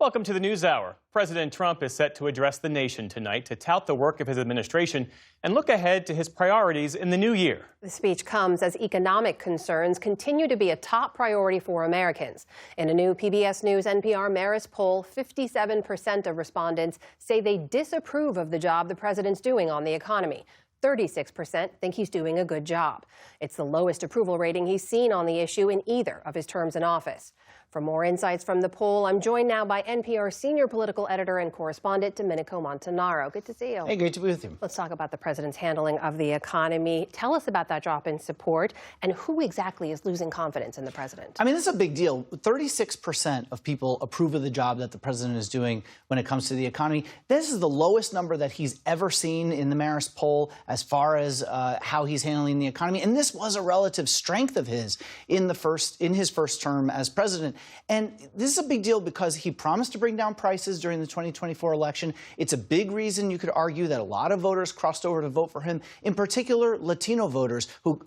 Welcome to the NewsHour. President Trump is set to address the nation tonight to tout the work of his administration and look ahead to his priorities in the new year. The speech comes as economic concerns continue to be a top priority for Americans. In a new PBS News NPR Marist poll, 57% of respondents say they disapprove of the job the president's doing on the economy. 36% think he's doing a good job. It's the lowest approval rating he's seen on the issue in either of his terms in office. For more insights from the poll, I'm joined now by NPR senior political editor and correspondent Domenico Montanaro. Good to see you. Hey, great to be with you. Let's talk about the president's handling of the economy. Tell us about that drop in support and who exactly is losing confidence in the president. I mean, this is a big deal. 36% of people approve of the job that the president is doing when it comes to the economy. This is the lowest number that he's ever seen in the Marist poll as far as how he's handling the economy. And this was a relative strength of his in his first term as president. And this is a big deal because he promised to bring down prices during the 2024 election. It's a big reason, you could argue, that a lot of voters crossed over to vote for him, in particular Latino voters who,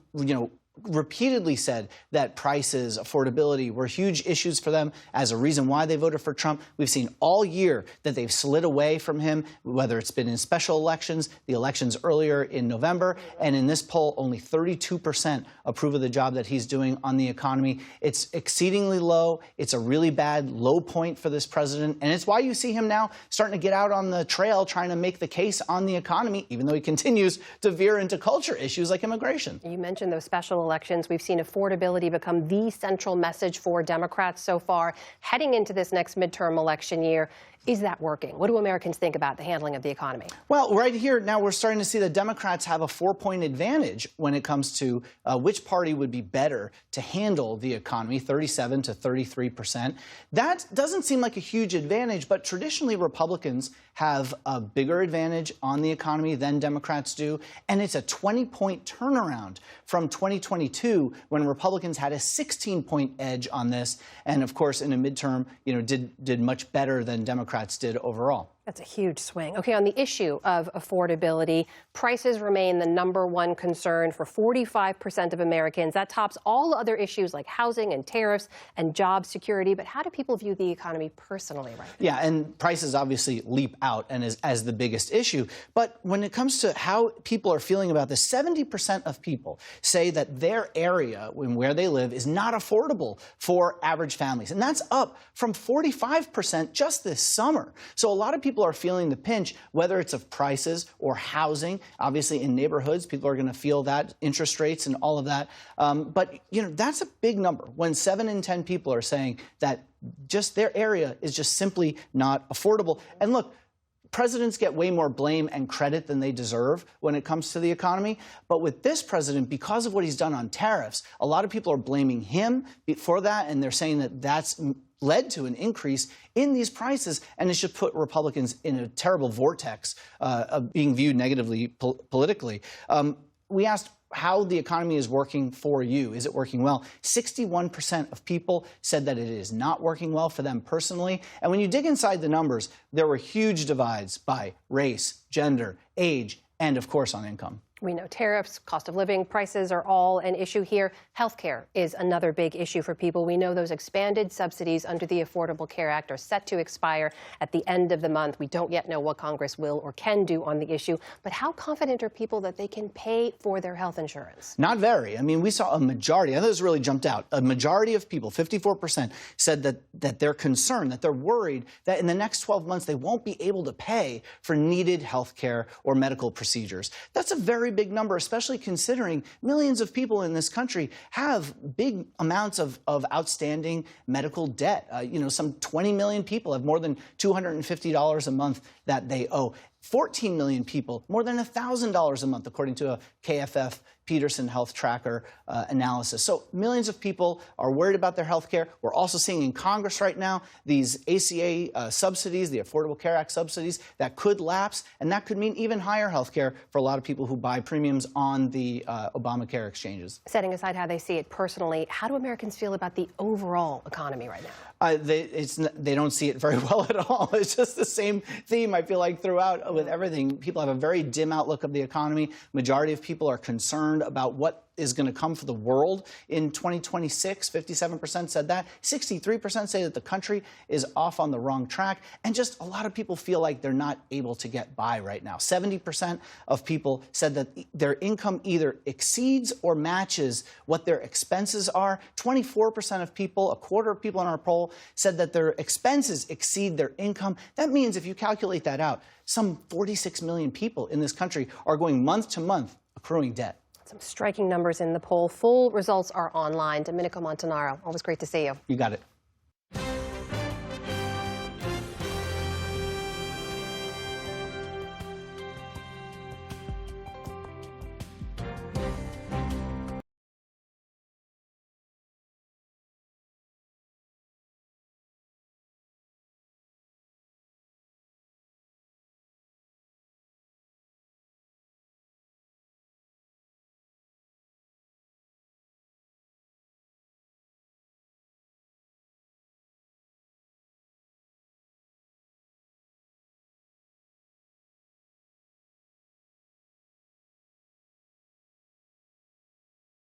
repeatedly said that prices, affordability were huge issues for them as a reason why they voted for Trump. We've seen all year that they've slid away from him, whether it's been in special elections, the elections earlier in November, and in this poll, only 32% approve of the job that he's doing on the economy. It's exceedingly low. It's a really bad low point for this president, and it's why you see him now starting to get out on the trail trying to make the case on the economy, even though he continues to veer into culture issues like immigration. You mentioned those special elections. We've seen affordability become the central message for Democrats so far. Heading into this next midterm election year, is that working? What do Americans think about the handling of the economy? Well, right here now we're starting to see the Democrats have a 4-point advantage when it comes to which party would be better to handle the economy, 37 to 33%. That doesn't seem like a huge advantage, but traditionally Republicans have a bigger advantage on the economy than Democrats do. And it's a 20-point turnaround from 2022 when Republicans had a 16-point edge on this. And of course, in a midterm, did much better than Democrats did overall. That's a huge swing. Okay, on the issue of affordability, prices remain the #1 concern for 45% of Americans. That tops all other issues like housing and tariffs and job security. But how do people view the economy personally right now? Yeah, and prices obviously leap out and as the biggest issue. But when it comes to how people are feeling about this, 70% of people say that their area where they live is not affordable for average families. And that's up from 45% just this summer. So a lot of people are feeling the pinch, whether it's of prices or housing. Obviously, in neighborhoods, people are going to feel that, interest rates and all of that. But, that's a big number when 7 in 10 people are saying that just their area is just simply not affordable. And look, presidents get way more blame and credit than they deserve when it comes to the economy. But with this president, because of what he's done on tariffs, a lot of people are blaming him for that, and they're saying that that's led to an increase in these prices, and it should put Republicans in a terrible vortex of being viewed negatively politically. We asked how the economy is working for you. Is it working well? 61% of people said that it is not working well for them personally. And when you dig inside the numbers, there were huge divides by race, gender, age, and of course on income. We know tariffs, cost of living, prices are all an issue here. Healthcare is another big issue for people. We know those expanded subsidies under the Affordable Care Act are set to expire at the end of the month. We don't yet know what Congress will or can do on the issue. But how confident are people that they can pay for their health insurance? Not very. I mean, we saw a majority, I thought this really jumped out, a majority of people, 54%, said that they're concerned, that they're worried that in the next 12 months they won't be able to pay for needed health care or medical procedures. That's a very big number, especially considering millions of people in this country have big amounts of outstanding medical debt. Some 20 million people have more than $250 a month that they owe. 14 million people, more than $1,000 a month, according to a KFF Peterson Health Tracker analysis. So millions of people are worried about their health care. We're also seeing in Congress right now these ACA subsidies, the Affordable Care Act subsidies, that could lapse, and that could mean even higher health care for a lot of people who buy premiums on the Obamacare exchanges. Setting aside how they see it personally, how do Americans feel about the overall economy right now? They don't see it very well at all. It's just the same theme, I feel like, throughout with everything. People have a very dim outlook of the economy. Majority of people are concerned about what is going to come for the world in 2026. 57% said that. 63% say that the country is off on the wrong track. And just a lot of people feel like they're not able to get by right now. 70% of people said that their income either exceeds or matches what their expenses are. 24% of people, a quarter of people in our poll, said that their expenses exceed their income. That means if you calculate that out, some 46 million people in this country are going month to month accruing debt. Some striking numbers in the poll. Full results are online. Domenico Montanaro, always great to see you. You got it.